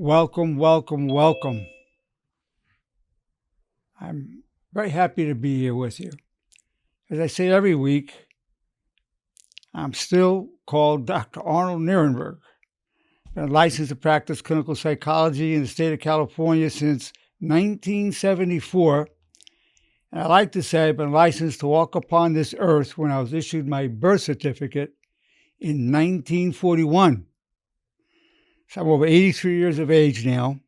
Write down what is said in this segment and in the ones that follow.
Welcome, welcome, welcome. I'm very happy to be here with you. As I say every week, I'm still called Dr. Arnold Nerenberg. Been licensed to practice clinical psychology in the state of California since 1974. And I like to say I've been licensed to walk upon this earth when I was issued my birth certificate in 1941. So I'm over 83 years of age now.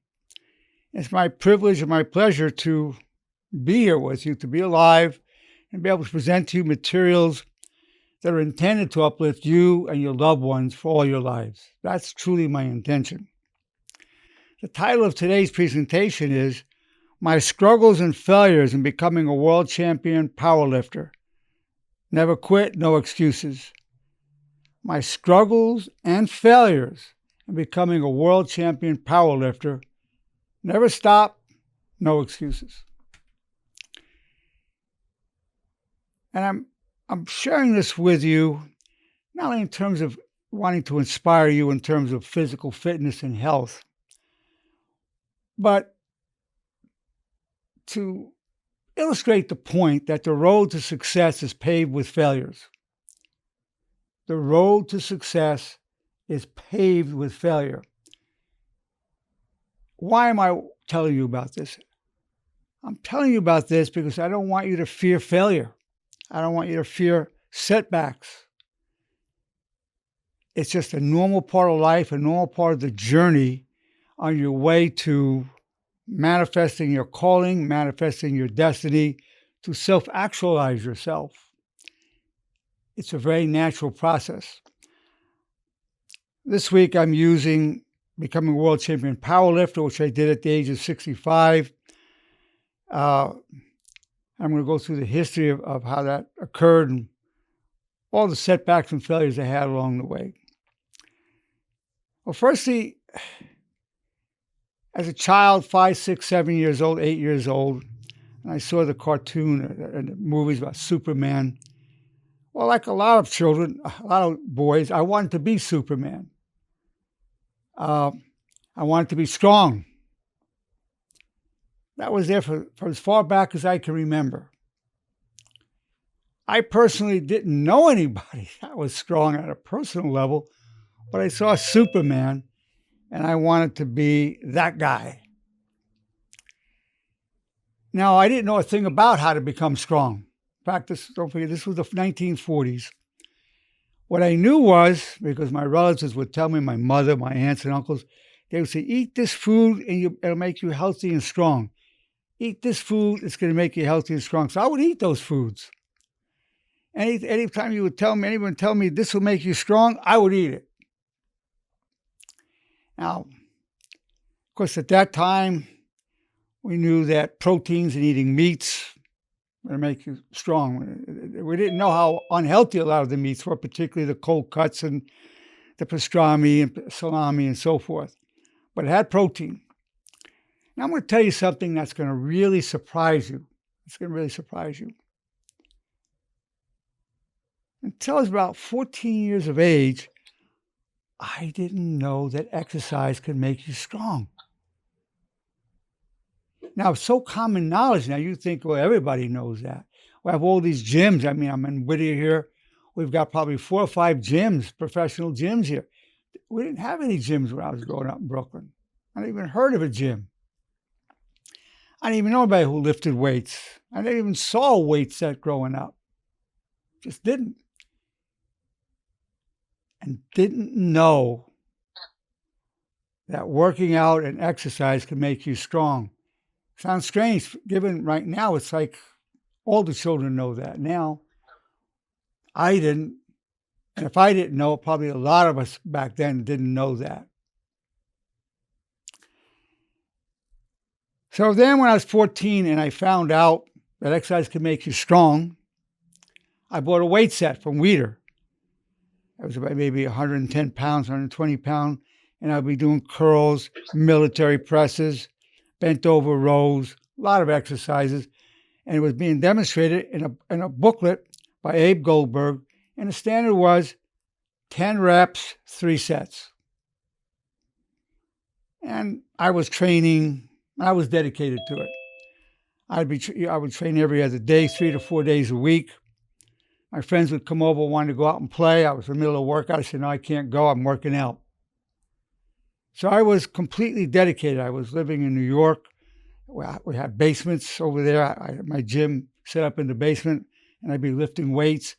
It's my privilege and my pleasure to be here with you, to be alive, and be able to present to you materials that are intended to uplift you and your loved ones for all your lives. That's truly my intention. The title of today's presentation is My Struggles and Failures in Becoming a World Champion Powerlifter. Never quit, no excuses. My struggles and failures in becoming a world champion powerlifter. Never stop, no excuses. And I'm sharing this with you, not only in terms of wanting to inspire you in terms of physical fitness and health, but to illustrate the point that the road to success is paved with failures. The road to success is paved with failure. Why am I telling you about this? I'm telling you about this because I don't want you to fear failure. I don't want you to fear setbacks. It's just a normal part of life, a normal part of the journey on your way to manifesting your calling, manifesting your destiny, to self-actualize yourself. It's a very natural process. This week I'm using becoming a world champion powerlifter, which I did at the age of 65. I'm going to go through the history of how that occurred and all the setbacks and failures I had along the way. Well, firstly, as a child, 5, 6, 7 years old, 8 years old, and I saw the cartoon and the movies about Superman. Well, like a lot of children, a lot of boys, I wanted to be Superman. I wanted to be strong. That was there for as far back as I can remember. I personally didn't know anybody that was strong at a personal level, but I saw Superman and I wanted to be that guy. Now, I didn't know a thing about how to become strong. In fact, don't forget, this was the 1940s. What I knew was, because my relatives would tell me, my mother, my aunts and uncles, they would say, eat this food and it'll make you healthy and strong. Eat this food, it's going to make you healthy and strong. So I would eat those foods. Anytime anyone tell me this will make you strong, I would eat it. Now, of course, at that time, we knew that proteins and eating meats to make you strong. We didn't know how unhealthy a lot of the meats were, particularly the cold cuts and the pastrami and salami and so forth. But it had protein. Now I'm going to tell you something that's going to really surprise you. It's going to really surprise you. Until I was about 14 years of age, I didn't know that exercise could make you strong. Now, it's so common knowledge now. You think, well, everybody knows that. We have all these gyms. I mean, I'm in Whittier here. We've got probably 4 or 5 gyms, professional gyms here. We didn't have any gyms when I was growing up in Brooklyn. I didn't even heard of a gym. I didn't even know anybody who lifted weights. I never even saw a weight set growing up. Just didn't. And didn't know that working out and exercise can make you strong. Sounds strange, given right now it's like all the children know that. Now, I didn't, and if I didn't know, probably a lot of us back then didn't know that. So then when I was 14 and I found out that exercise could make you strong, I bought a weight set from Weider. It was about maybe 110 pounds, 120 pounds, and I'd be doing curls, military presses, bent over rows, a lot of exercises, and it was being demonstrated in a booklet by Abe Goldberg, and the standard was 10 reps, 3 sets. And I was training. I was dedicated to it. I would train every other day, 3 to 4 days a week. My friends would come over, wanted to go out and play. I was in the middle of workout. I said, no, I can't go. I'm working out. So I was completely dedicated. I was living in New York. We had basements over there. I had my gym set up in the basement, and I'd be lifting weights.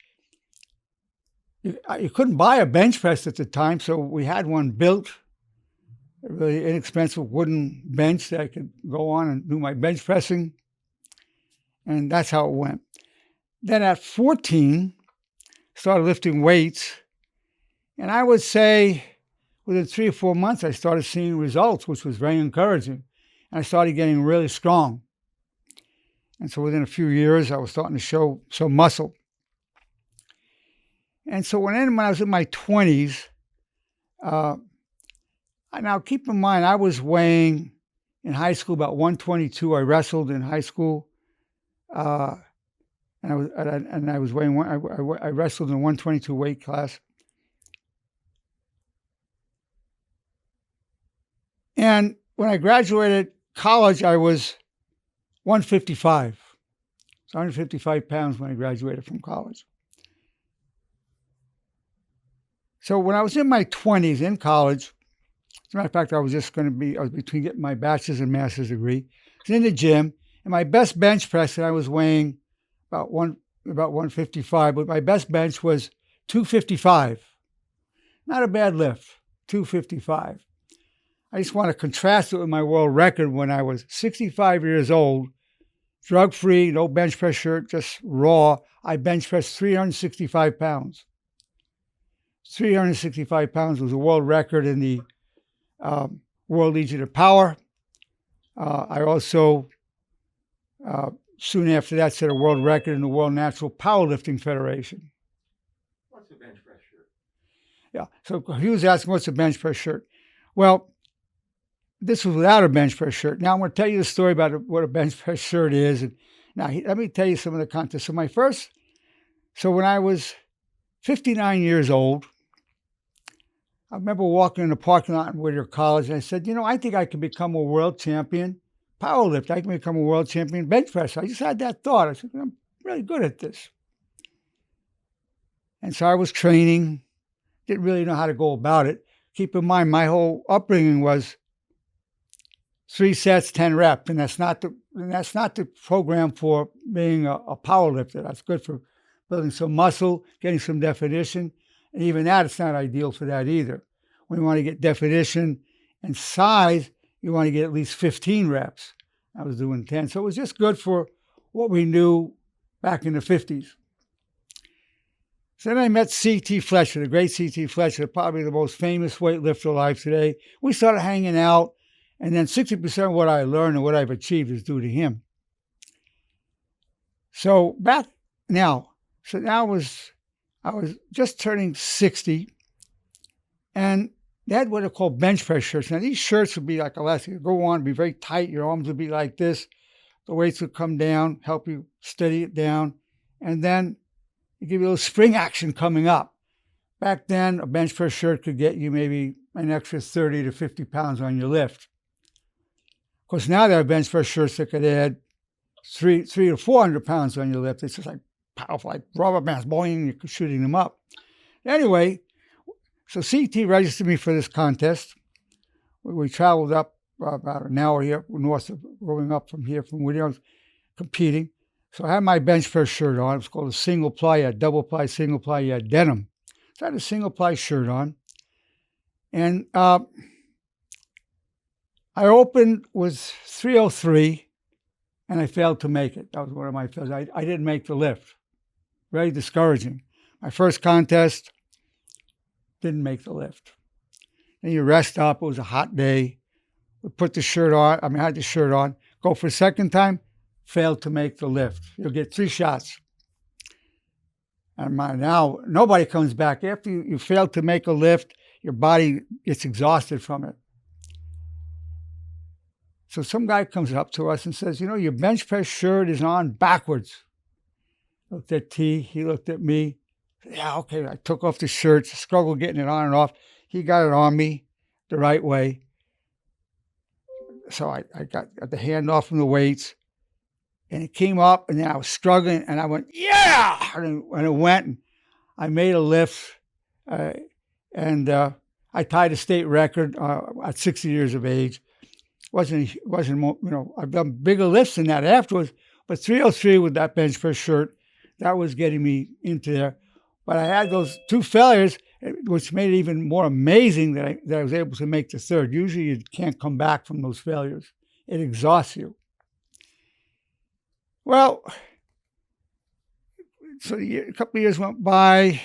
You couldn't buy a bench press at the time, so we had one built, a really inexpensive wooden bench that I could go on and do my bench pressing. And that's how it went. Then at 14, started lifting weights. And I would say within 3 or 4 months, I started seeing results, which was very encouraging. And I started getting really strong. And so within a few years, I was starting to show some muscle. And so when I was in my 20s, now keep in mind, I was weighing in high school about 122. I wrestled in high school. And I was weighing I wrestled in 122 weight class. And when I graduated college, I was 155. So 155 pounds when I graduated from college. So when I was in my 20s in college, as a matter of fact, I was between getting my bachelor's and master's degree. I was in the gym, and my best bench press, and I was weighing about 155, but my best bench was 255. Not a bad lift, 255. I just want to contrast it with my world record when I was 65 years old, drug-free, no bench press shirt, just raw. I bench pressed 365 pounds. 365 pounds was a world record in the World Legion of Power. I also, soon after that, set a world record in the World Natural Powerlifting Federation. What's a bench press shirt? Yeah, so he was asking, what's a bench press shirt? Well, this was without a bench press shirt. Now I'm going to tell you the story about what a bench press shirt is. And now let me tell you some of the context. So when I was 59 years old, I remember walking in the parking lot in Whittier College, and I said, I think I could become a world champion powerlifter. I can become a world champion bench presser. I just had that thought. I said, I'm really good at this. And so I was training, didn't really know how to go about it. Keep in mind, my whole upbringing was 3 sets, 10 reps, and that's not the program for being a power lifter. That's good for building some muscle, getting some definition, and even that, it's not ideal for that either. When you want to get definition and size, you want to get at least 15 reps. I was doing 10, so it was just good for what we knew back in the 50s. So then I met C.T. Fletcher, the great C.T. Fletcher, probably the most famous weightlifter alive today. We started hanging out, and then 60% of what I learned and what I've achieved is due to him. So now I was just turning 60, and they had what are called bench press shirts. Now these shirts would be like elastic, go on, be very tight. Your arms would be like this. The weights would come down, help you steady it down, and then it give you a little spring action coming up. Back then, a bench press shirt could get you maybe an extra 30 to 50 pounds on your lift. Of course, now there are bench press shirts that could add 300 to 400 pounds on your lift. It's just like powerful, like rubber bands, boing, you're shooting them up. Anyway, so CT registered me for this contest. We traveled up about an hour here north of, going up from here, from Whittier, competing. So I had my bench press shirt on. It was called a single ply. You had double ply, single ply, you had denim. So I had a single ply shirt on. And I opened with 303, and I failed to make it. That was one of my fails. I didn't make the lift. Very discouraging. My first contest, didn't make the lift. Then you rest up. It was a hot day. We put the shirt on. I had the shirt on. Go for a second time, failed to make the lift. You'll get 3 shots. And now nobody comes back. After you fail to make a lift, your body gets exhausted from it. So some guy comes up to us and says, your bench press shirt is on backwards. Looked at T, he looked at me. Yeah, okay, I took off the shirt, struggled getting it on and off. He got it on me the right way. So I got the hand off from the weights, and it came up, and then I was struggling, and I went, yeah! And it went, and I made a lift, and I tied a state record at 60 years of age. Wasn't I've done bigger lifts than that afterwards, but 303 with that bench press shirt, that was getting me into there. But I had those 2 failures, which made it even more amazing that I was able to make the third. Usually you can't come back from those failures. It exhausts you. Well, so a couple of years went by.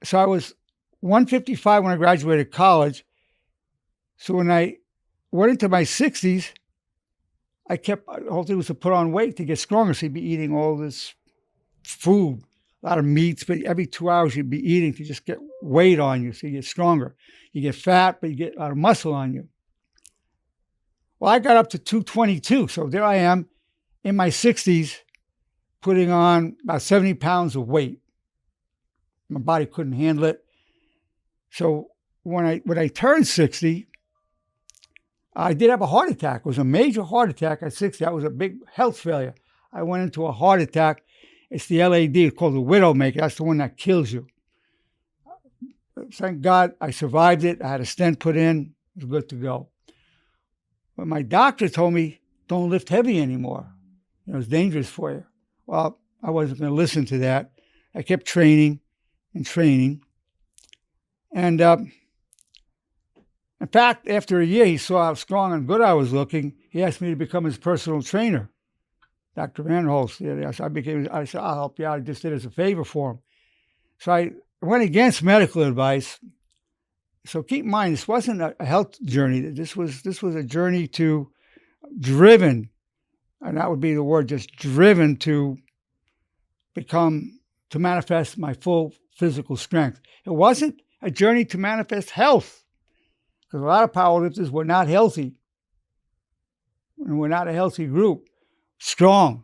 So I was 155 when I graduated college. So when I went into my 60s, the whole thing was to put on weight to get stronger. So you'd be eating all this food, a lot of meats, but every 2 hours you'd be eating to just get weight on you so you get stronger. You get fat, but you get a lot of muscle on you. Well, I got up to 222. So there I am in my 60s putting on about 70 pounds of weight. My body couldn't handle it. So when I turned 60, I did have a heart attack. It was a major heart attack at 60. That was a big health failure. I went into a heart attack. It's the LAD. It's called the Widowmaker. That's the one that kills you. Thank God I survived it. I had a stent put in. It was good to go. But my doctor told me, don't lift heavy anymore. It's dangerous for you. Well, I wasn't going to listen to that. I kept training and training. And in fact, after a year, he saw how strong and good I was looking. He asked me to become his personal trainer. Dr. Arnold. I said, I'll help you out. I just did it as a favor for him. So I went against medical advice. So keep in mind, this wasn't a health journey. This was a journey driven, and that would be the word, just driven to manifest my full physical strength. It wasn't a journey to manifest health, because a lot of powerlifters were not healthy. And we're not a healthy group. Strong.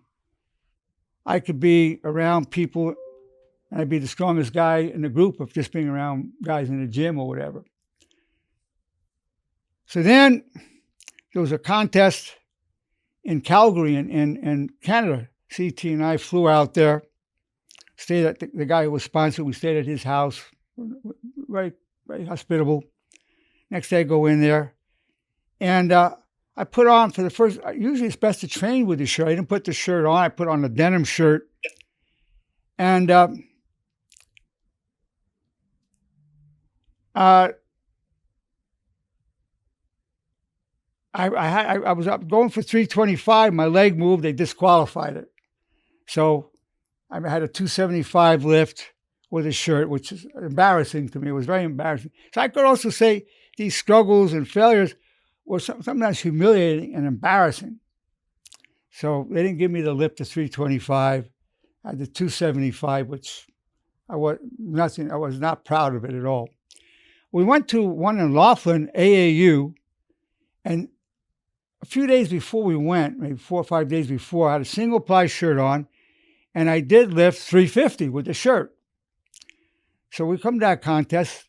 I could be around people and I'd be the strongest guy in the group of just being around guys in the gym or whatever. So then there was a contest in Calgary in Canada. CT and I flew out there, stayed at the guy who was sponsored. We stayed at his house, very, very hospitable. Next day I go in there, and I put on for the first, usually it's best to train with the shirt. I didn't put the shirt on. I put on a denim shirt. And I was up going for 325. My leg moved. They disqualified it. So I had a 275 lift with a shirt, which is embarrassing to me. It was very embarrassing. So I could also say these struggles and failures were sometimes humiliating and embarrassing. So they didn't give me the lift to 325. I had the 275, which I was not proud of it at all. We went to one in Laughlin, AAU, and a few days before we went, maybe 4 or 5 days before, I had a single ply shirt on, and I did lift 350 with the shirt. So we come to that contest.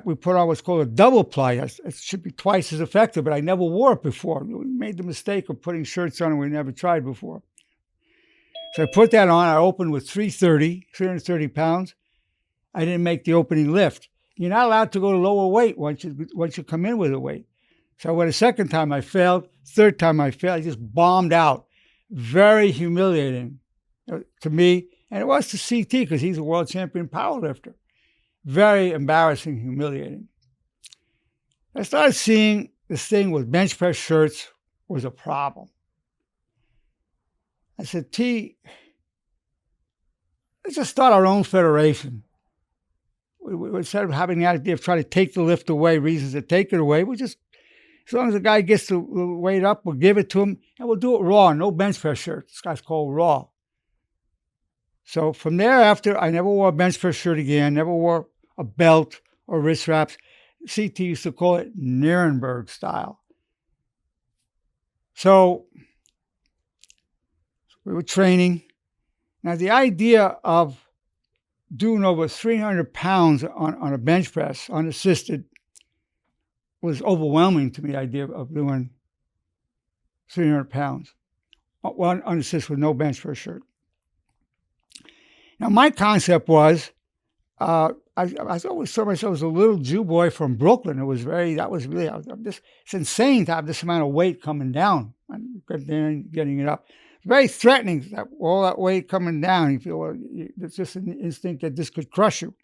We put on what's called a double ply. It should be twice as effective, but I never wore it before. We made the mistake of putting shirts on we never tried before. So I put that on. I opened with 330 pounds. I didn't make the opening lift. You're not allowed to go to lower weight once you come in with a weight. So I went a second time, I failed. Third time I failed. I just bombed out. Very humiliating to me. And it was to CT because he's a world champion powerlifter. Very embarrassing, humiliating. I started seeing this thing with bench press shirts was a problem. I said, T, let's just start our own federation. Instead of having the idea of trying to take the lift away, reasons to take it away, we'll just, as long as the guy gets the weight up, we'll give it to him, and we'll do it raw, no bench press shirt. This guy's called raw. So from thereafter, I never wore a bench press shirt again, never wore a belt or wrist wraps. CT used to call it Nerenberg style. So we were training. Now the idea of doing over 300 pounds on a bench press, unassisted, was overwhelming to me, the idea of doing 300 pounds. One unassisted with no bench press shirt. Now, my concept was, I always saw myself as a little Jew boy from Brooklyn. It's insane to have this amount of weight coming down and getting it up. It's very threatening, that all that weight coming down. You feel, well, it's just an instinct that this could crush you.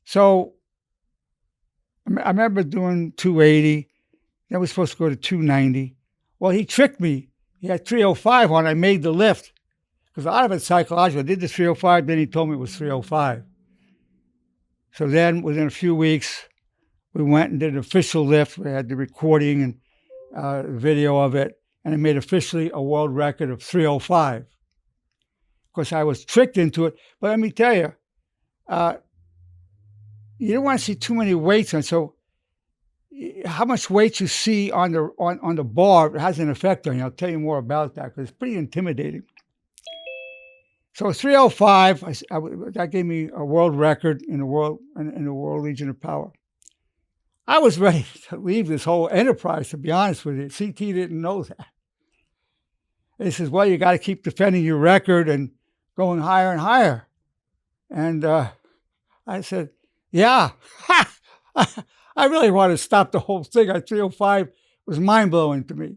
So I remember doing 280. Then we're supposed to go to 290. Well, he tricked me. He had 305 on. I made the lift. Because a lot of it's psychological. I did the 305, then he told me it was 305. So then, within a few weeks, we went and did an official lift. We had the recording and video of it, and it made officially a world record of 305. Of course, I was tricked into it, but let me tell you, you don't want to see too many weights on. So, how much weight you see on the bar has an effect on you. I'll tell you more about that because it's pretty intimidating. So 305, that gave me a world record in the World Legion of Power. I was ready to leave this whole enterprise, to be honest with you. CT didn't know that. And he says, well, you got to keep defending your record and going higher and higher. And I said, yeah, I really want to stop the whole thing. 305 was mind-blowing to me.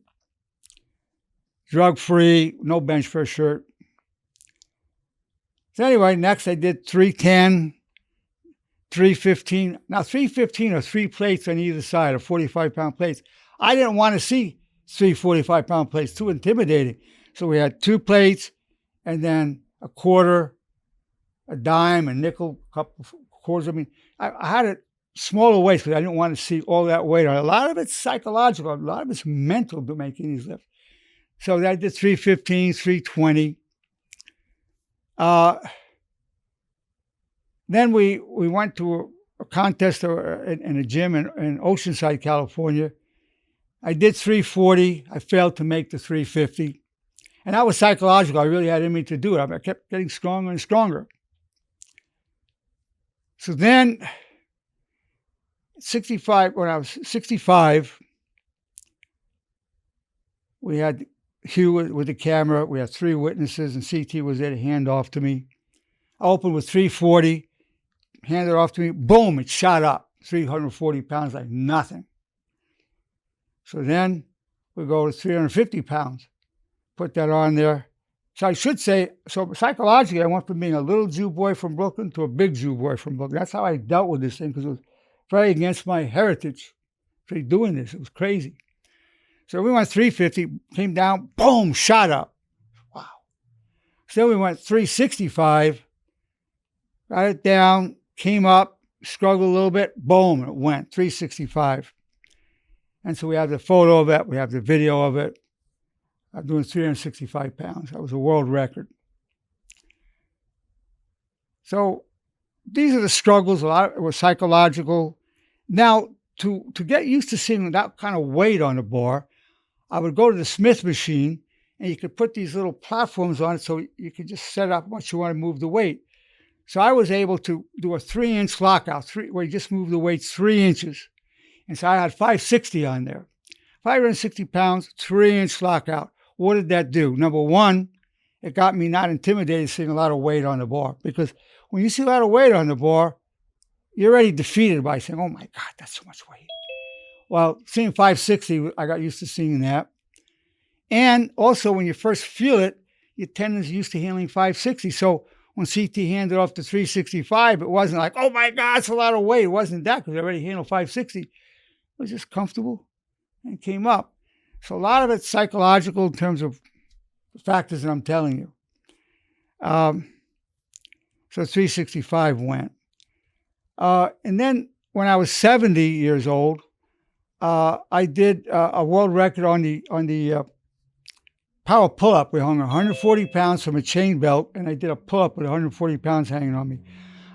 Drug-free, no bench press shirt. So anyway, next I did 310, 315. Now 315 are 3 plates on either side of 45-pound plates. I didn't want to see 3 45-pound plates, too intimidating. So we had 2 plates and then a quarter, a dime, a nickel, a couple of quarters. I mean, I had it smaller weights because I didn't want to see all that weight on it. A lot of it's psychological. A lot of it's mental to making these lifts. So I did 315, 320. Then we went to a contest in a gym in Oceanside, California. I did 340. I failed to make the 350. And that was psychological. I really had in me to do it. I kept getting stronger and stronger. So then, when I was 65, we had Hugh with the camera. We had 3 witnesses, and CT was there to hand off to me. I opened with 340, handed it off to me. Boom, it shot up. 340 pounds like nothing. So then we go to 350 pounds. Put that on there. So I should say, so psychologically, I went from being a little Jew boy from Brooklyn to a big Jew boy from Brooklyn. That's how I dealt with this thing, because it was very against my heritage. So doing this, it was crazy. So we went 350, came down, boom, shot up. Wow. So then we went 365, got it down, came up, struggled a little bit, boom, it went 365. And so we have the photo of it, we have the video of it. I'm doing 365 pounds. That was a world record. So these are the struggles. A lot were psychological. Now, to get used to seeing that kind of weight on the bar, I would go to the Smith machine, and you could put these little platforms on it so you could just set up once you want to move the weight. So I was able to do a 3-inch lockout, where you just move the weights 3 inches. And so I had 560 on there. 560 pounds, 3-inch lockout. What did that do? Number one, it got me not intimidated seeing a lot of weight on the bar. Because when you see a lot of weight on the bar, you're already defeated by saying, oh my God, that's so much weight. Well, seeing 560, I got used to seeing that. And also, when you first feel it, your tendons are used to handling 560. So when CT handed off to 365, it wasn't like, oh my God, it's a lot of weight. It wasn't that, because I already handled 560. It was just comfortable and came up. So a lot of it's psychological in terms of the factors that I'm telling you. So 365 went. And then when I was 70 years old, I did a world record on the power pull-up. We hung 140 pounds from a chain belt, and I did a pull-up with 140 pounds hanging on me.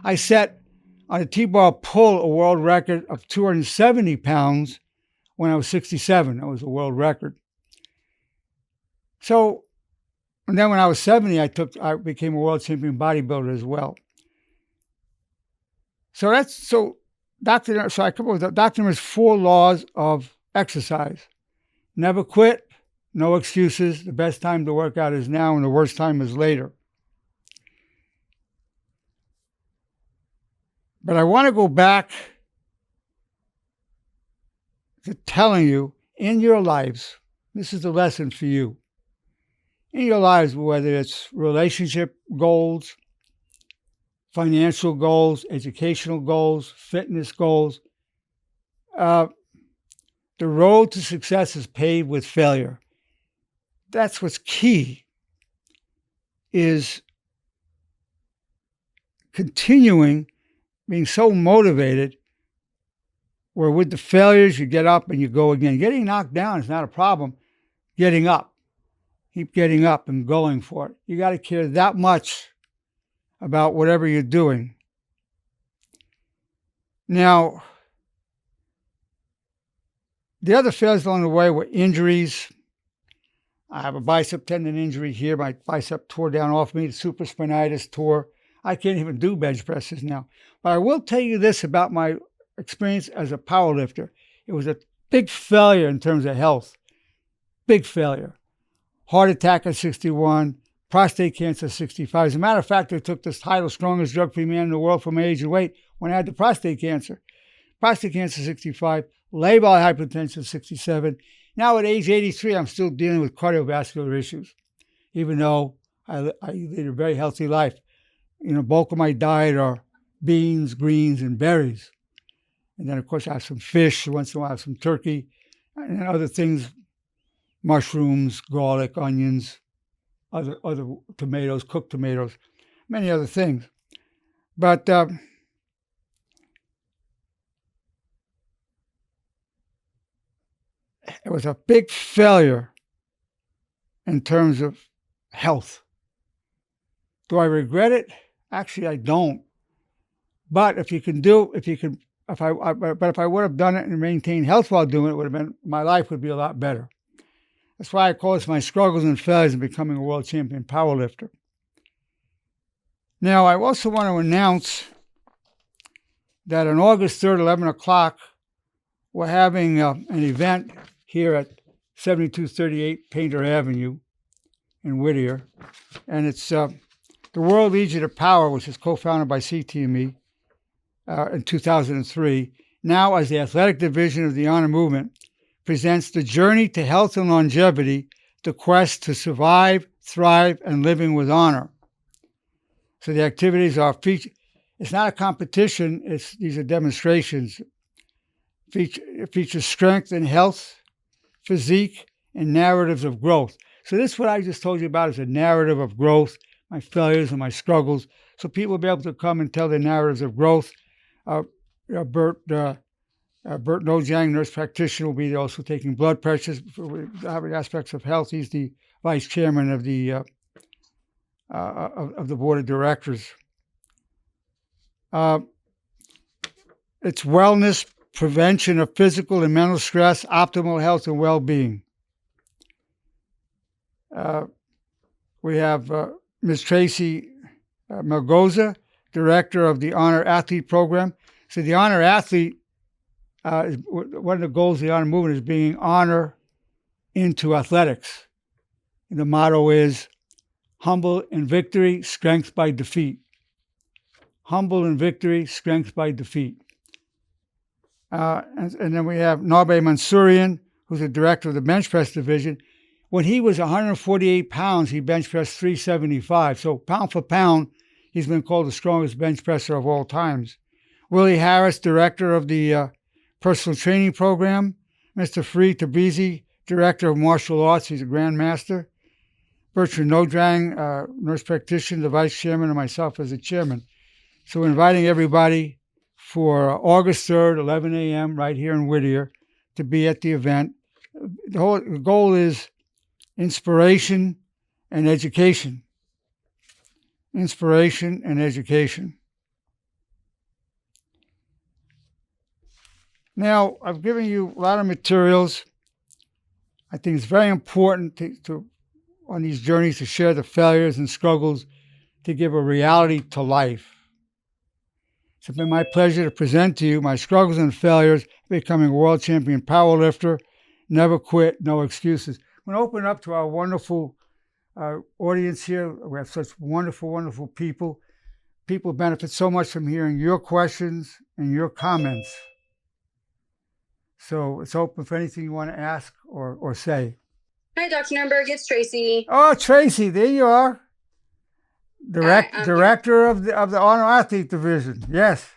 I set on a T-bar pull a world record of 270 pounds when I was 67. That was a world record. So, and then when I was 70, I became a world champion bodybuilder as well. So I come up with Dr. Nerenberg's 4 laws of exercise. Never quit. No excuses. The best time to work out is now, and the worst time is later. But I want to go back to telling you, in your lives, this is the lesson for you. In your lives, whether it's relationship goals, financial goals, educational goals, fitness goals, the road to success is paved with failure. That's what's key, is continuing being so motivated where with the failures you get up and you go again. Getting knocked down is not a problem. Getting up. Keep getting up and going for it. You got to care that much about whatever you're doing. Now, the other failures along the way were injuries. I have a bicep tendon injury here. My bicep tore down off me. The supraspinatus tore. I can't even do bench presses now. But I will tell you this about my experience as a powerlifter. It was a big failure in terms of health. Big failure. Heart attack at 61, prostate cancer at 65. As a matter of fact, I took this title, strongest drug-free man in the world for my age and weight, when I had the prostate cancer. Prostate cancer 65, labile hypertension 67. Now at age 83, I'm still dealing with cardiovascular issues, even though I lead a very healthy life. Bulk of my diet are beans, greens, and berries. And then, of course, I have some fish. Once in a while, I have some turkey and other things, mushrooms, garlic, onions, other tomatoes, cooked tomatoes, many other things. But it was a big failure in terms of health. Do I regret it? Actually, I don't. But if I would have done it and maintained health while doing it, my life would be a lot better. That's why I call this my struggles and failures in becoming a world champion powerlifter. Now, I also want to announce that on August 3rd, 11 o'clock, we're having an event here at 7238 Painter Avenue in Whittier. And it's the World Legion of Power, which is co-founded by CT and me in 2003, now as the athletic division of the Honor Movement, presents the Journey to Health and Longevity, the Quest to Survive, Thrive, and Living with Honor. So the activities are it's not a competition, these are demonstrations. It features strength and health, physique, and narratives of growth. So this, what I just told you about, is a narrative of growth, my failures and my struggles. So people will be able to come and tell their narratives of growth. Bert Nojang, nurse practitioner, will be there also taking blood pressures for aspects of health. He's the vice chairman of the board of directors. It's wellness, prevention of physical and mental stress, optimal health and well-being. We have Ms. Tracy Melgoza, director of the Honor Athlete Program. So the Honor Athlete, one of the goals of the Honor Movement is bringing honor into athletics. And the motto is, humble in victory, strength by defeat. Humble in victory, strength by defeat. And then we have Narbe Mansourian, who's the director of the bench press division. When he was 148 pounds, he bench pressed 375. So pound for pound, he's been called the strongest bench presser of all times. Willie Harris, director of the personal training program. Mr. Free Tabrizi, director of martial arts. He's a grandmaster. Bertrand Nodrang, nurse practitioner, the vice chairman, and myself as the chairman. So we're inviting everybody for August 3rd, 11 a.m., right here in Whittier, to be at the event. The goal is inspiration and education. Inspiration and education. Now, I've given you a lot of materials. I think it's very important to on these journeys to share the failures and struggles, to give a reality to life. It's been my pleasure to present to you my struggles and failures becoming a world champion powerlifter. Never quit, no excuses. I'm going to open up to our wonderful audience here. We have such wonderful, wonderful people. People benefit so much from hearing your questions and your comments. So it's open for anything you want to ask or say. Hi, Dr. Nerenberg. It's Tracy. Oh, Tracy, there you are. Director of the Arnold Athlete Division. Yes.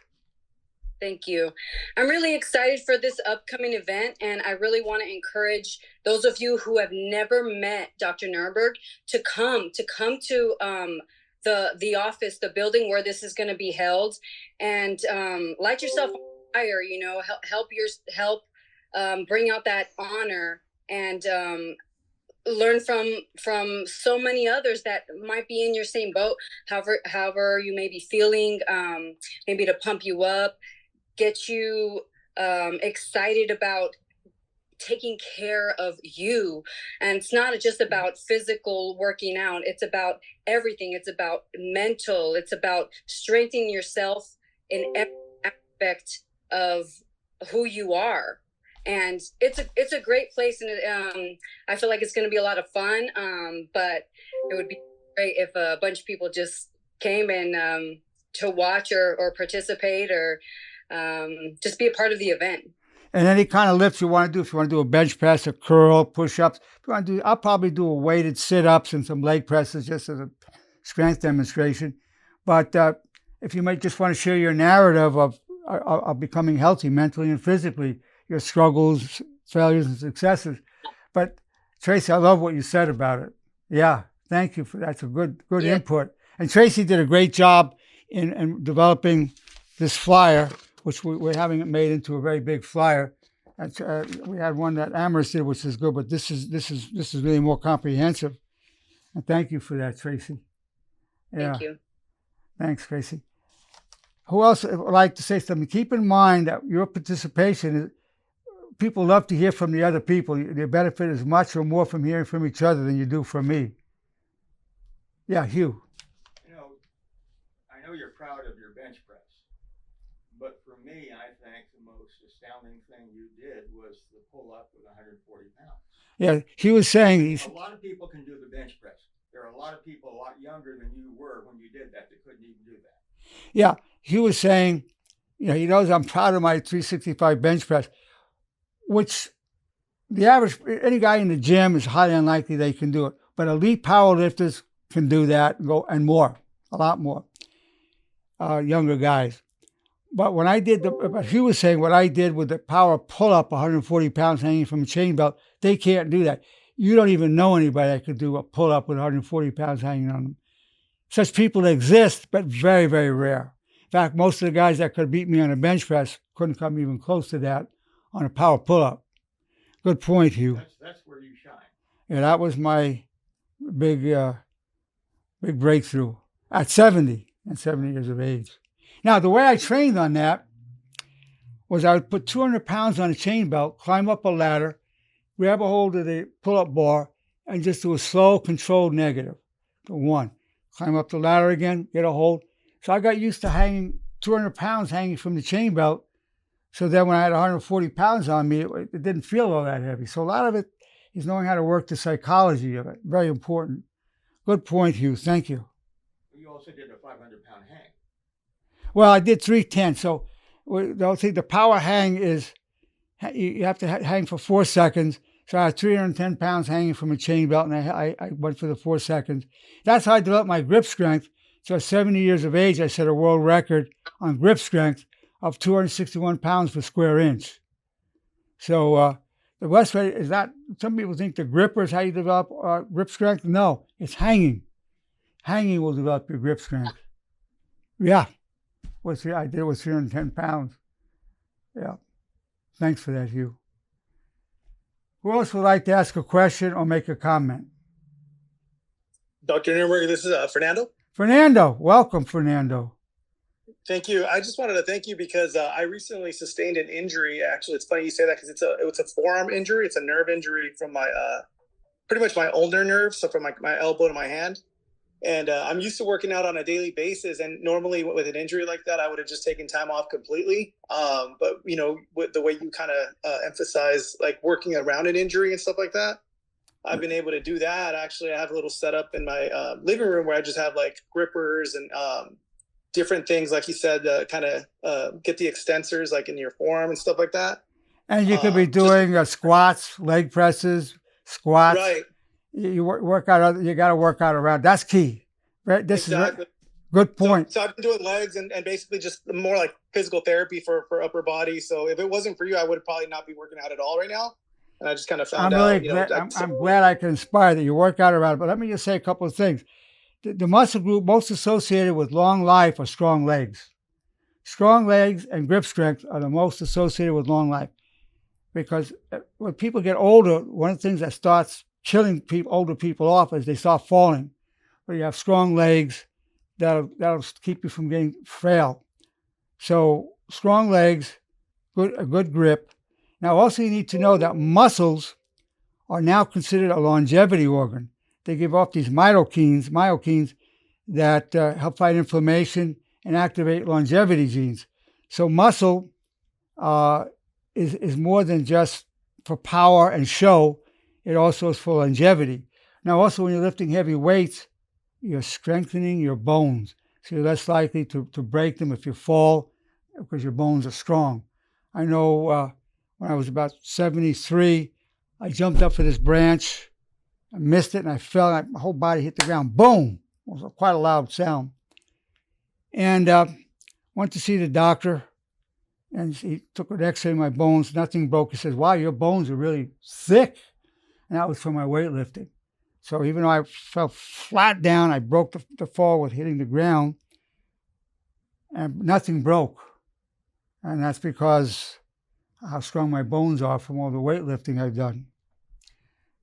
Thank you. I'm really excited for this upcoming event, and I really want to encourage those of you who have never met Dr. Nerenberg to come to the office, the building where this is going to be held, and light yourself on fire. You know, help bring out that honor and learn from so many others that might be in your same boat. However you may be feeling, maybe to pump you up, get you excited about taking care of you. And it's not just about physical working out. It's about everything. It's about mental. It's about strengthening yourself in every aspect of who you are. And it's a great place, and I feel like it's going to be a lot of fun. But it would be great if a bunch of people just came and to watch or participate or just be a part of the event. And any kind of lifts you want to do, if you want to do a bench press, a curl, push-ups, if you want to do, I'll probably do a weighted sit-ups and some leg presses just as a strength demonstration. But if you might just want to share your narrative of becoming healthy mentally and physically, your struggles, failures, and successes. But Tracy, I love what you said about it. Yeah, thank you for that. That's a good input. And Tracy did a great job in developing this flyer, which we're having it made into a very big flyer. We had one that Amherst did, which is good, but this is really more comprehensive. And thank you for that, Tracy. Yeah. Thank you. Thanks, Tracy. Who else would like to say something? Keep in mind that your participation is. People love to hear from the other people. They benefit as much or more from hearing from each other than you do from me. Yeah, Hugh. You know, I know you're proud of your bench press, but for me, I think the most astounding thing you did was the pull-up with 140 pounds. Yeah, he was saying a lot of people can do the bench press. There are a lot of people a lot younger than you were when you did that couldn't even do that. Yeah, he was saying, you know, he knows I'm proud of my 365 bench press, which the average, any guy in the gym is highly unlikely they can do it. But elite powerlifters can do that and more, a lot more, younger guys. But when I did but he was saying what I did with the power pull-up, 140 pounds hanging from a chain belt, they can't do that. You don't even know anybody that could do a pull-up with 140 pounds hanging on them. Such people exist, but very, very rare. In fact, most of the guys that could beat me on a bench press couldn't come even close to that on a power pull-up. Good point, Hugh. That's where you shine. Yeah, that was my big breakthrough at 70 years of age. Now, the way I trained on that was I would put 200 pounds on a chain belt, climb up a ladder, grab a hold of the pull-up bar, and just do a slow, controlled negative. So 1, climb up the ladder again, get a hold. So I got used to hanging 200 pounds hanging from the chain belt. So then when I had 140 pounds on me, it didn't feel all that heavy. So a lot of it is knowing how to work the psychology of it. Very important. Good point, Hugh. Thank you. You also did a 500-pound hang. Well, I did 310. So they'll say the power hang is, you have to hang for 4 seconds. So I had 310 pounds hanging from a chain belt, and I went for the 4 seconds. That's how I developed my grip strength. So at 70 years of age, I set a world record on grip strength of 261 pounds per square inch. So the best way is that some people think the gripper is how you develop grip strength. No, it's hanging. Hanging will develop your grip strength. Yeah, I did it with 310 pounds. Yeah, thanks for that, Hugh. Who else would like to ask a question or make a comment? Dr. Nerenberg, this is Fernando. Fernando, welcome, Fernando. Thank you. I just wanted to thank you because I recently sustained an injury. Actually, it's funny you say that because it's a forearm injury. It's a nerve injury from my pretty much my ulnar nerve, so from my elbow to my hand. And I'm used to working out on a daily basis. And normally with an injury like that, I would have just taken time off completely. But, you know, with the way you kind of emphasize like working around an injury and stuff like that, I've been able to do that. Actually, I have a little setup in my living room where I just have like grippers and different things, like you said, kind of get the extensors like in your forearm and stuff like that. And you could be doing squats, leg presses, squats. Right. You work out. You got to work out around. That's key. Right. This Exactly. is good point. So I've been doing legs and basically just more like physical therapy for upper body. So if it wasn't for you, I would probably not be working out at all right now. And I just kind of found out. Really glad, I'm glad I can inspire that you work out around it. But let me just say a couple of things. The muscle group most associated with long life are strong legs. Strong legs and grip strength are the most associated with long life. Because when people get older, one of the things that starts killing older people off is they start falling. But you have strong legs, that'll keep you from getting frail. So strong legs, a good grip. Now also you need to know that muscles are now considered a longevity organ. They give off these myokines that help fight inflammation and activate longevity genes. So muscle is more than just for power and show. It also is for longevity. Now, also when you're lifting heavy weights, you're strengthening your bones. So you're less likely to break them if you fall because your bones are strong. I know when I was about 73, I jumped up for this branch. I missed it and I fell. And my whole body hit the ground. Boom! It was quite a loud sound. And went to see the doctor. And he took an x-ray of my bones. Nothing broke. He says, wow, your bones are really thick. And that was from my weightlifting. So even though I fell flat down, I broke the fall with hitting the ground. And nothing broke. And that's because how strong my bones are from all the weightlifting I've done.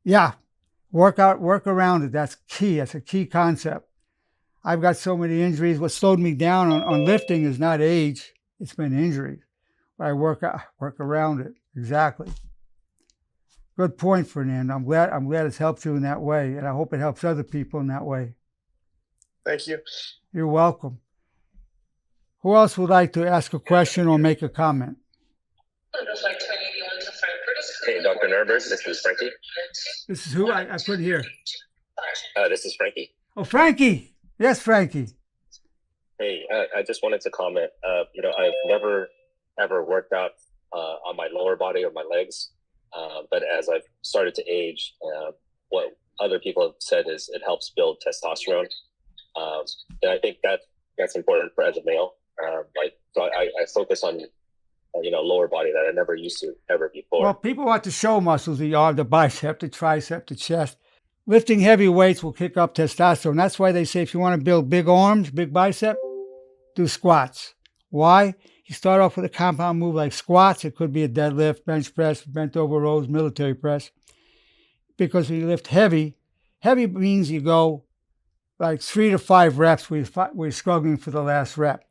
Yeah, work around it. That's key. That's a key concept. I've got so many injuries. What slowed me down on lifting is not age. It's been injuries. But I work around it. Exactly. Good point, Fernando. I'm glad it's helped you in that way, and I hope it helps other people in that way. Thank you. You're welcome. Who else would like to ask a question or make a comment? Hey, Dr. Nerenberg, this is Frankie. This is who? I couldn't hear. This is Frankie. Oh, Frankie. Yes, Frankie. Hey, I just wanted to comment. I've never ever worked out on my lower body or my legs, but as I've started to age, what other people have said is it helps build testosterone, and I think that's important for as a male. So I focus on lower body that I never used to ever before. Well, people want to show muscles, the arm, the bicep, the tricep, the chest. Lifting heavy weights will kick up testosterone. That's why they say if you want to build big arms, big bicep, do squats. Why? You start off with a compound move like squats. It could be a deadlift, bench press, bent over rows, military press. Because when you lift heavy means you go like 3 to 5 reps where you're struggling for the last rep.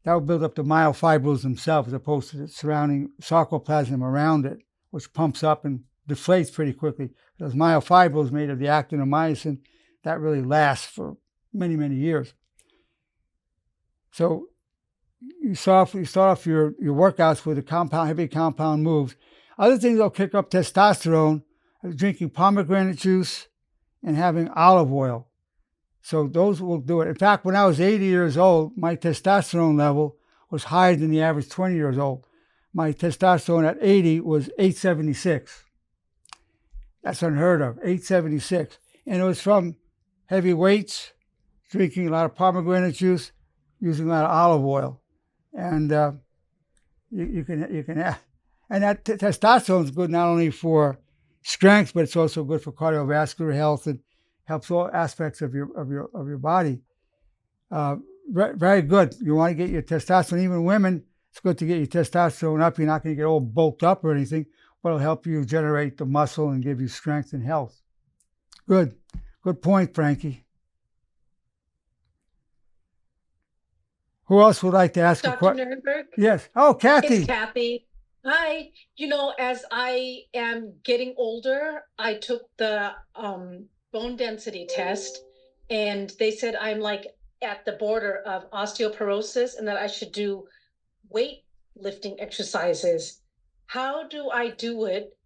That will build up the myofibrils themselves as opposed to the surrounding sarcoplasm around it, which pumps up and deflates pretty quickly. Those myofibrils made of the actin and myosin, that really lasts for many, many years. So you start off your workouts with heavy compound moves. Other things that'll kick up testosterone are drinking pomegranate juice and having olive oil. So those will do it. In fact, when I was 80 years old, my testosterone level was higher than the average 20 years old. My testosterone at 80 was 876. That's unheard of, 876. And it was from heavy weights, drinking a lot of pomegranate juice, using a lot of olive oil. And you can and that testosterone is good not only for strength, but it's also good for cardiovascular health and helps all aspects of your body. Very good. You want to get your testosterone. Even women, it's good to get your testosterone up. You're not going to get all bulked up or anything, but it'll help you generate the muscle and give you strength and health. Good point, Frankie. Who else would like to ask a question? Dr. Nerenberg? Yes. Oh, Kathy. It's Kathy. Hi. As I am getting older, I took the bone density test, and they said I'm like at the border of osteoporosis and that I should do weight lifting exercises. How do I do it?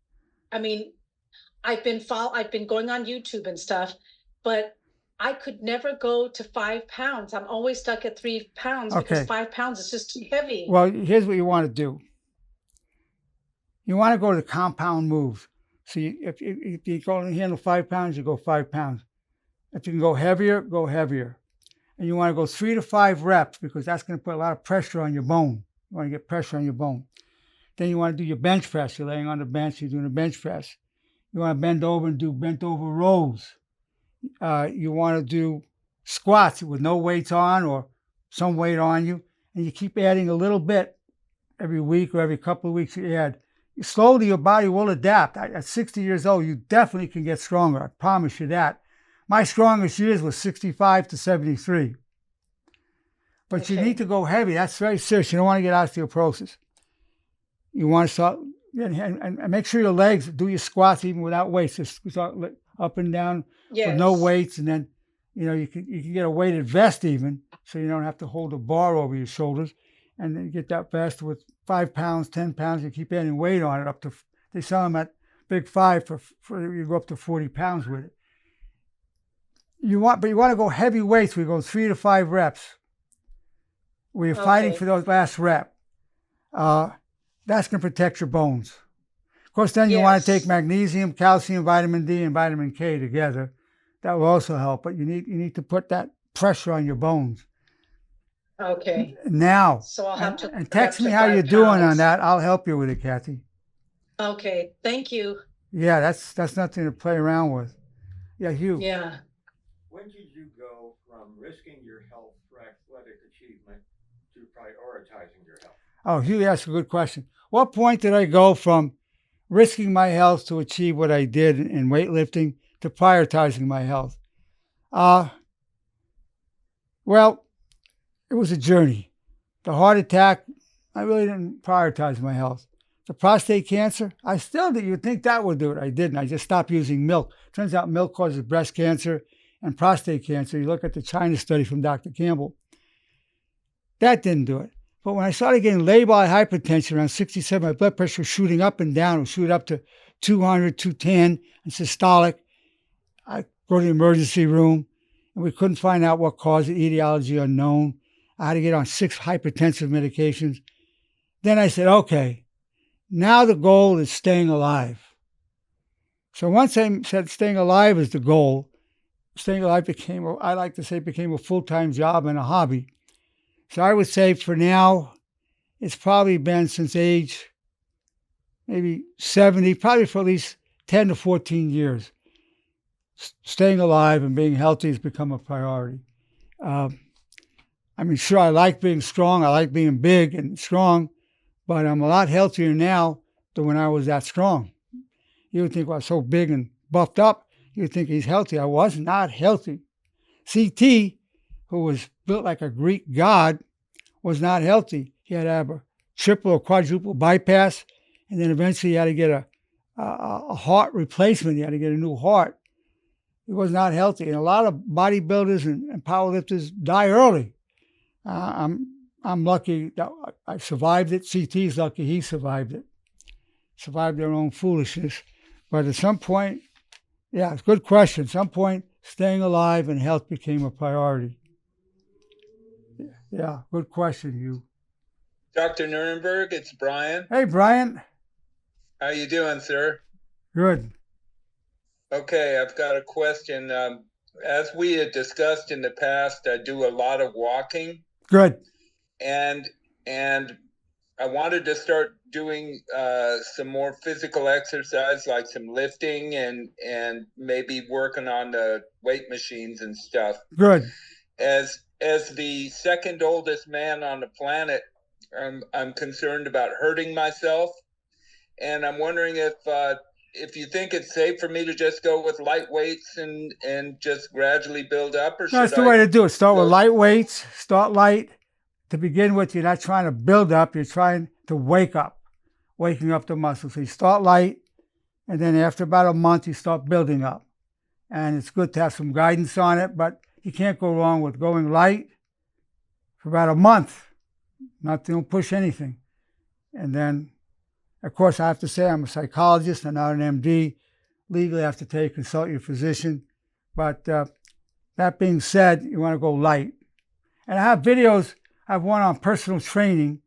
I mean, I've been going on YouTube and stuff, but I could never go to 5 pounds. I'm always stuck at 3 pounds because Okay. 5 pounds is just too heavy. Well, here's what you want to do. You want to go to the compound moves. So if you go and handle 5 pounds, you go 5 pounds. If you can go heavier, go heavier. And you want to go 3 to 5 reps because that's going to put a lot of pressure on your bone. You want to get pressure on your bone. Then you want to do your bench press. You're laying on the bench, you're doing a bench press. You want to bend over and do bent over rows. You want to do squats with no weights on or some weight on you. And you keep adding a little bit every week or every couple of weeks you add. Slowly your body will adapt. At 60 years old, you definitely can get stronger. I promise you that. My strongest years was 65 to 73. But you need to go heavy. That's very serious. You don't want to get osteoporosis. You want to start, and make sure your legs, do your squats even without weights. Just start up and down with no weights. And then, you can get a weighted vest even, so you don't have to hold a bar over your shoulders. And then you get that vest with 5 pounds, 10 pounds. You keep adding weight on it up to, they sell them at Big Five for you go up to 40 pounds with it. But you want to go heavy weights. We go 3 to 5 reps. Where you're fighting for those last rep. That's going to protect your bones. Of course, then you want to take magnesium, calcium, vitamin D, and vitamin K together. That will also help. But you need to put that pressure on your bones. Okay. Now, so I'll have to and text me how you're doing on that. I'll help you with it, Kathy. Okay. Thank you. Yeah, that's nothing to play around with. Yeah, Hugh. Yeah. When did you go from risking your health for athletic achievement to prioritizing your health? Oh, Hugh asked a good question. What point did I go from risking my health to achieve what I did in weightlifting to prioritizing my health? Well, it was a journey. The heart attack, I really didn't prioritize my health. The prostate cancer, I still did. You'd think that would do it. I didn't. I just stopped using milk. Turns out milk causes breast cancer and prostate cancer. You look at the China study from Dr. Campbell. That didn't do it. But when I started getting labile hypertension around 67, my blood pressure was shooting up and down. It would shoot up to 200, 210, and systolic. I go to the emergency room, and we couldn't find out what caused it, etiology unknown. I had to get on 6 hypertensive medications. Then I said, okay, now the goal is staying alive. So once I said staying alive is the goal, staying alive became a full-time job and a hobby. So I would say for now, it's probably been since age maybe 70, probably for at least 10 to 14 years. Staying alive and being healthy has become a priority. Sure, I like being strong. I like being big and strong, but I'm a lot healthier now than when I was that strong. You would think, well, so big and buffed up, you would think he's healthy. I was not healthy. CT, who was built like a Greek god, was not healthy. He had to have a triple or quadruple bypass, and then eventually he had to get a heart replacement. He had to get a new heart. He was not healthy. And a lot of bodybuilders and powerlifters die early. I'm lucky that I survived it. CT's lucky he survived it. Survived their own foolishness. But at some point, yeah, it's a good question. At some point, staying alive and health became a priority. Yeah, good question, you. Dr. Nerenberg, it's Brian. Hey, Brian. How you doing, sir? Good. Okay, I've got a question. As we had discussed in the past, I do a lot of walking. Good. And I wanted to start doing some more physical exercise, like some lifting and maybe working on the weight machines and stuff. Good. As the second oldest man on the planet, I'm concerned about hurting myself, and I'm wondering if you think it's safe for me to just go with light weights and just gradually build up, or that's the way to do it. Start with light weights. Start light to begin with. You're not trying to build up. You're trying to waking up the muscles. So you start light, and then after about a month, you start building up. And it's good to have some guidance on it, but you can't go wrong with going light for about a month. Don't push anything. And then, of course, I have to say I'm a psychologist. I'm not an MD. Legally, I have to consult your physician. But that being said, you want to go light. And I have videos. I have one on personal training,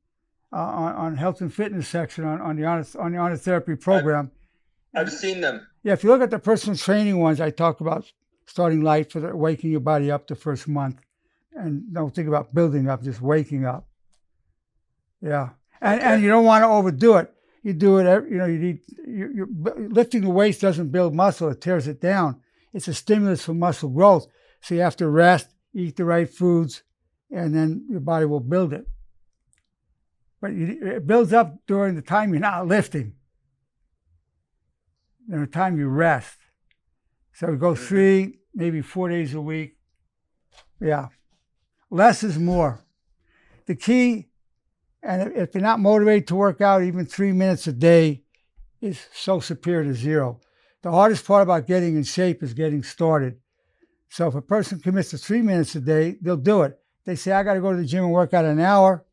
on health and fitness section on the Honest Therapy program. I've seen them. Yeah, if you look at the personal training ones, I talk about starting light for waking your body up the first month. And don't think about building up, just waking up. Yeah. And you don't want to overdo it. You do it, you're lifting the weights doesn't build muscle, it tears it down. It's a stimulus for muscle growth. So you have to rest, eat the right foods, and then your body will build it. But it builds up during the time you're not lifting, during the time you rest. So go 3, maybe 4 days a week. Yeah. Less is more. The key, and if you're not motivated to work out, even 3 minutes a day is so superior to 0. The hardest part about getting in shape is getting started. So if a person commits to 3 minutes a day, they'll do it. They say, I got to go to the gym and work out an hour.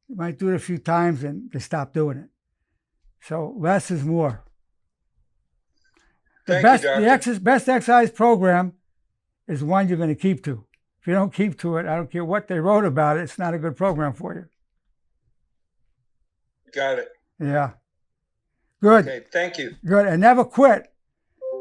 You might do it a few times and they stop doing it. So less is more. The best exercise program is one you're going to keep to. If you don't keep to it, I don't care what they wrote about it, it's not a good program for you. Got it. Yeah. Good. Okay, thank you. Good. And never quit.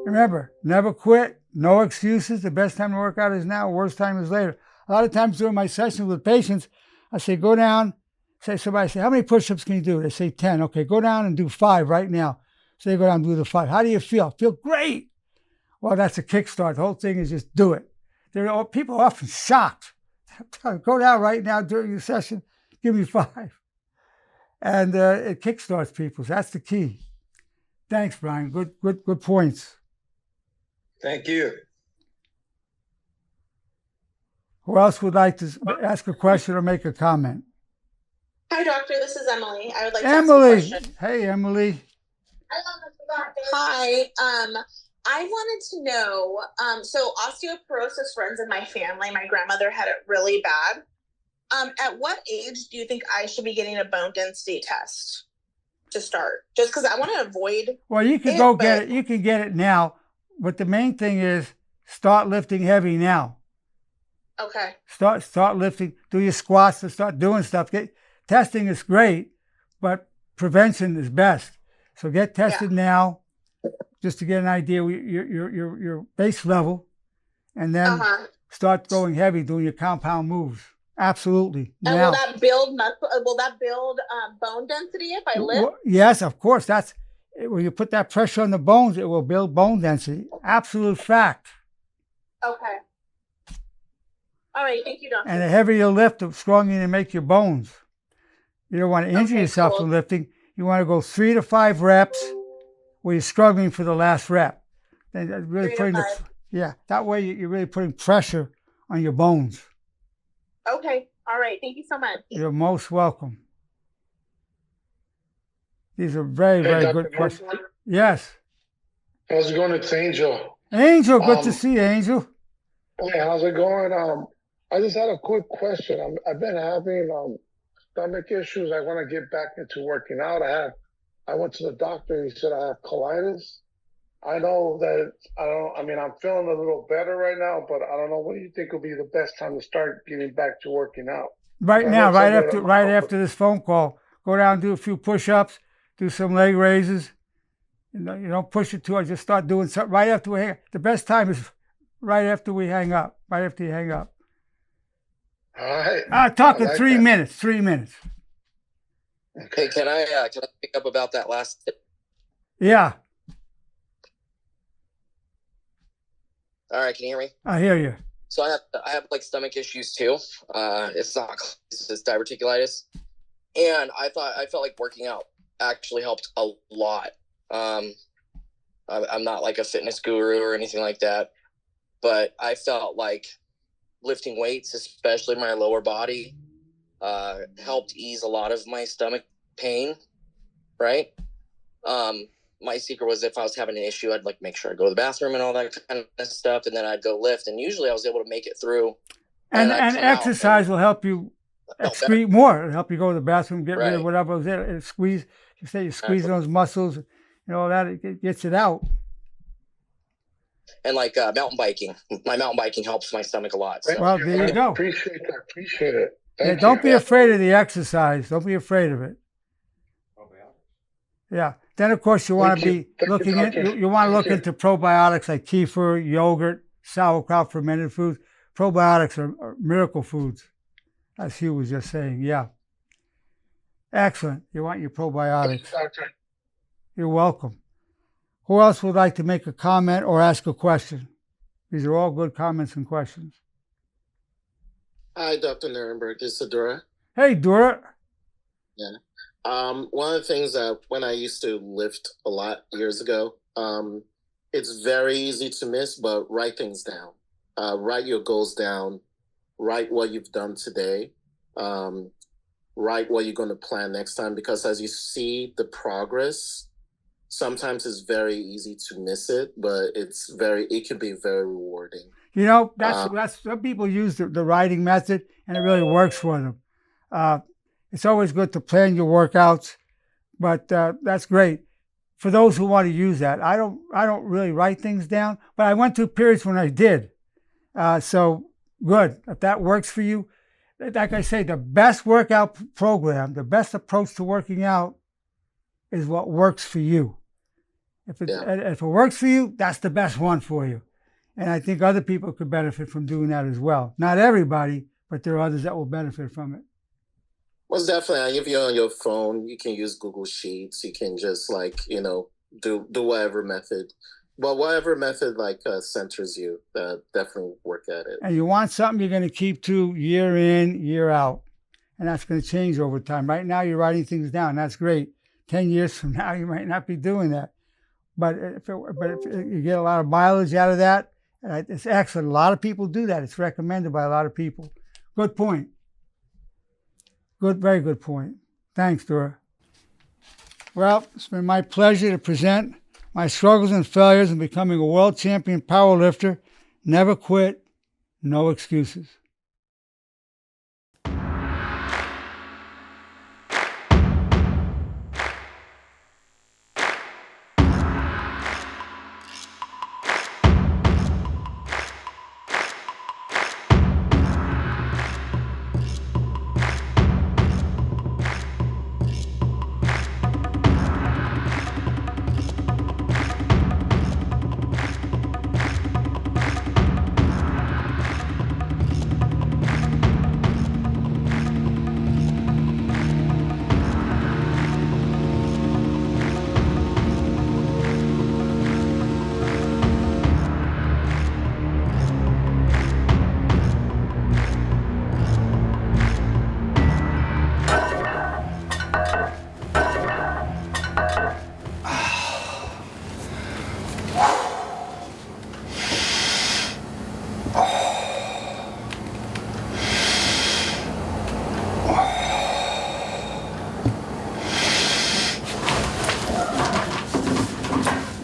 Remember, never quit. No excuses. The best time to work out is now. Worst time is later. A lot of times during my sessions with patients, I say, go down. Somebody say, how many push-ups can you do? They say 10. Okay, go down and do 5 right now. So they go down and do the 5. How do you feel? Feel great. Well, that's a kickstart. The whole thing is just do it. People are often shocked. Go down right now during your session. Give me 5. And it kickstarts people. So that's the key. Thanks, Brian. Good points. Thank you. Who else would like to ask a question or make a comment? Hi, doctor. This is Emily. I would like to Emily. ask a question. Hey, Emily. Hi. I wanted to know, so osteoporosis runs in my family. My grandmother had it really bad. At what age do you think I should be getting a bone density test to start? Just because I want to avoid. Well, you can go get it. You can get it now. But the main thing is start lifting heavy now. Okay. Start lifting. Do your squats and start doing stuff. Testing is great, but prevention is best. So get tested now, just to get an idea of your base level, and then start going heavy, doing your compound moves. Absolutely. And now, will that build muscle? Will that build bone density if I lift? Well, yes, of course. When you put that pressure on the bones, it will build bone density. Absolute fact. Okay. All right. Thank you, doctor. And the heavier you lift, the stronger you make your bones. You don't want to injure yourself from lifting. You want to go 3 to 5 reps where you're struggling for the last rep. Then really that way you're really putting pressure on your bones. Okay. All right. Thank you so much. You're most welcome. These are very, very good questions. Yes. How's it going? It's Angel. Angel, good to see you, Angel. Hey, how's it going? I just had a quick question. I've been having stomach issues. I want to get back into working out. I went to the doctor. He said I have colitis. I know that I'm feeling a little better right now, but I don't know. What do you think will be the best time to start getting back to working out? Right now, right after this phone call, go down and do a few push-ups, do some leg raises. You don't push it too hard. Just start doing something right after we hang up. The best time is right after we hang up. Right after you hang up. All right. Talking 3 minutes. 3 minutes. Okay, can I pick up about that last tip? Yeah. All right, can you hear me? I hear you. So I have like stomach issues too. It's diverticulitis, and I felt like working out actually helped a lot. I'm not like a fitness guru or anything like that, but I felt like lifting weights, especially my lower body, helped ease a lot of my stomach pain. Right. my secret was if I was having an issue, I'd like make sure I go to the bathroom and all that kind of stuff, and then I'd go lift, and usually I was able to make it through. And exercise will help you excrete more. It'll help you go to the bathroom, get rid of whatever was there. It squeeze. You say you squeeze those muscles, all that. It gets it out. And like mountain biking, my mountain biking helps my stomach a lot. So. Well, there you go. Appreciate it. Don't be afraid of the exercise. Don't be afraid of it. Yeah. Then of course you want to be looking at you want to look into probiotics like kefir, yogurt, sauerkraut, fermented foods. Probiotics are miracle foods, as Hugh was just saying. Yeah. Excellent. You want your probiotics. You're welcome. Who else would like to make a comment or ask a question? These are all good comments and questions. Hi, Dr. Nerenberg. This is Dora. Hey, Dora. Yeah. One of the things that when I used to lift a lot years ago, it's very easy to miss, but write things down. Write your goals down. Write what you've done today. Write what you're going to plan next time, because as you see the progress, sometimes it's very easy to miss it, but it can be very rewarding. That's some people use the writing method, and it really works for them. It's always good to plan your workouts, but that's great for those who want to use that. I don't really write things down, but I went through periods when I did. So good. If that works for you, like I say, the best workout program, the best approach to working out is what works for you. If it works for you, that's the best one for you. And I think other people could benefit from doing that as well. Not everybody, but there are others that will benefit from it. Most definitely. If you're on your phone, you can use Google Sheets. You can just do whatever method. But whatever method centers you, definitely work at it. And you want something you're going to keep to year in, year out. And that's going to change over time. Right now, you're writing things down. That's great. 10 years from now, you might not be doing that. But if you get a lot of mileage out of that, it's excellent. A lot of people do that. It's recommended by a lot of people. Good point. Very good point. Thanks, Dora. Well, it's been my pleasure to present my struggles and failures in becoming a world champion powerlifter. Never quit, no excuses.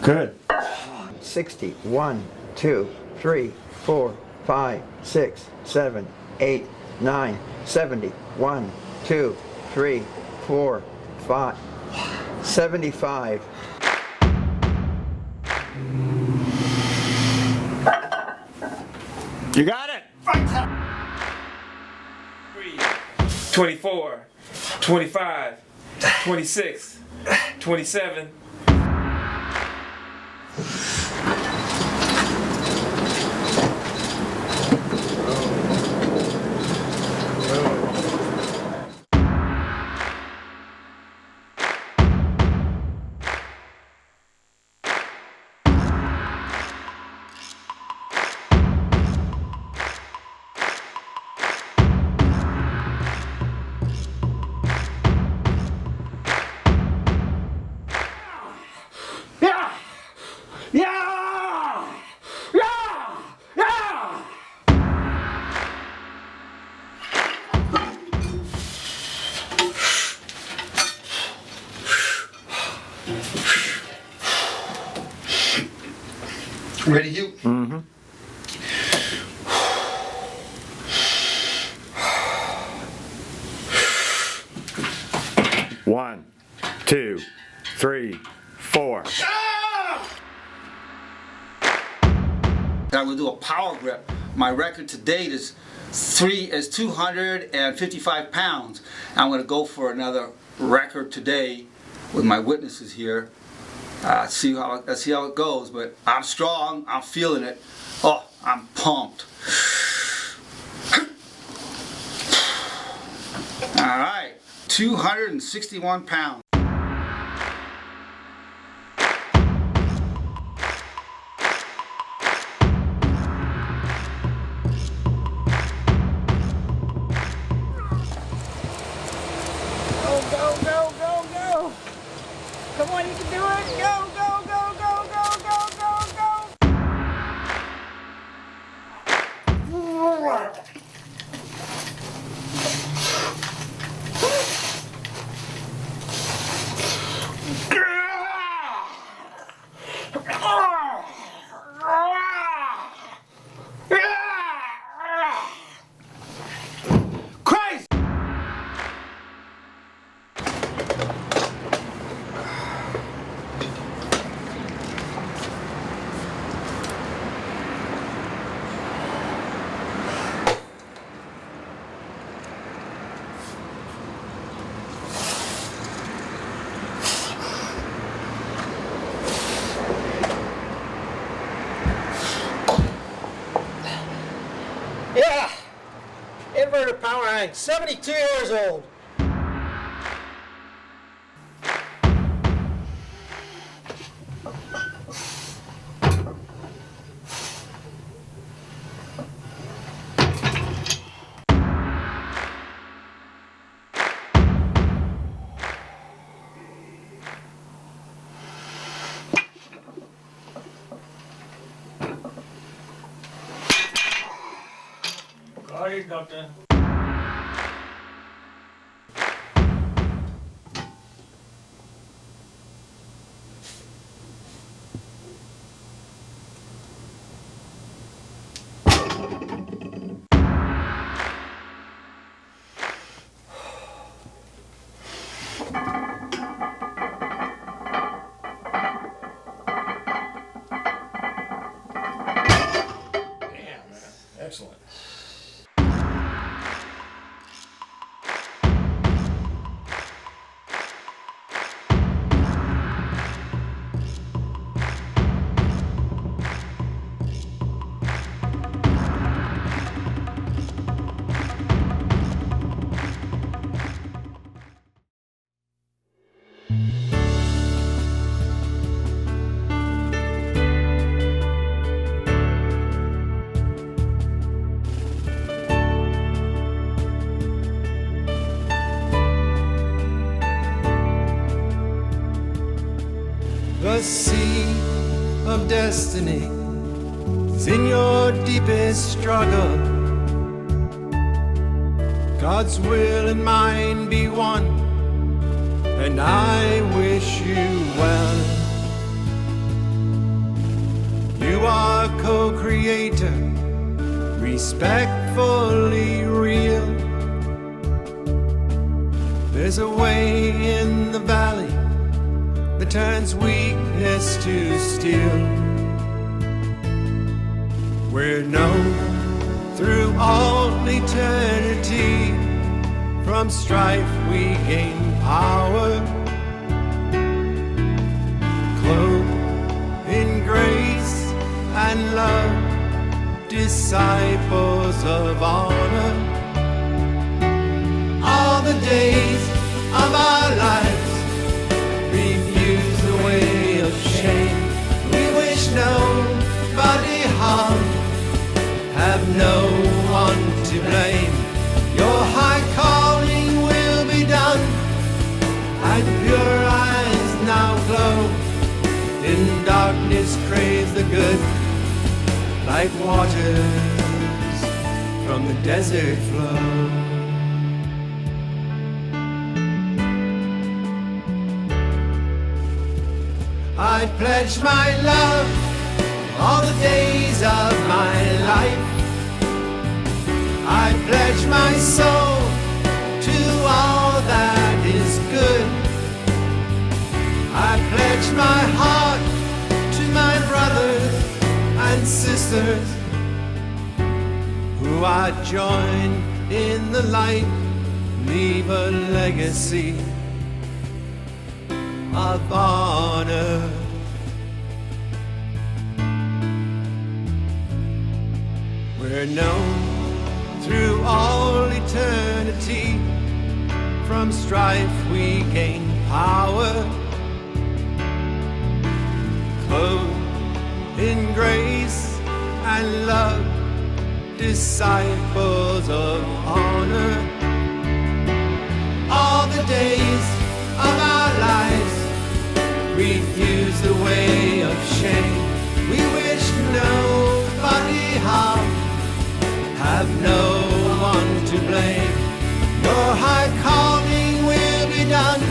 Good. 60. 1, 2, 3, 4, 5, 6, 7, 8, 9, 70. 1, 2, 3, 4, 5, 75. You got it. 24, 25, 26, 27. Ready, Hugh? Mm-hmm. 1, 2, 3, 4. I'm gonna do a power grip. My record to date is 255 pounds. I'm gonna go for another record today with my witnesses here. Let's see how it goes. But I'm strong. I'm feeling it. Oh, I'm pumped. All right, 261 pounds. Go, go, go, go. Come on, you can do it. Go, go, go, go, go, go, go, go. Christ! Yeah. Inverter power hang. 72 years old. Got it, doctor. Excellent. The sea of destiny is in your deepest struggle. God's will and mine be one, and I wish you well. You are co-creator, respectfully real. There's a way in the valley that turns weakness to steel. We're known through all eternity. From strife we gain power, clothed in grace and love, disciples of honor. All the days of our lives refuse the way of shame. We wish nobody harm, have no one to blame. Your high calling will be done, and pure eyes now glow. In darkness crave the good, like waters from the desert flow. I pledge my love all the days of my life. I pledge my soul to all that is good. I pledge my heart to my brothers and sisters who I join in the light, leave a legacy of honor. We're known through all eternity, from strife we gain power, clothed in grace and love, disciples of honor. All the days of our lives refuse the way of shame. We wish nobody harm, have no one to blame. Your high calling will be done,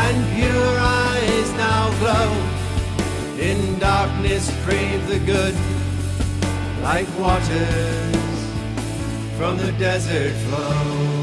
and pure eyes now glow. In darkness crave the good, like waters from the desert flow.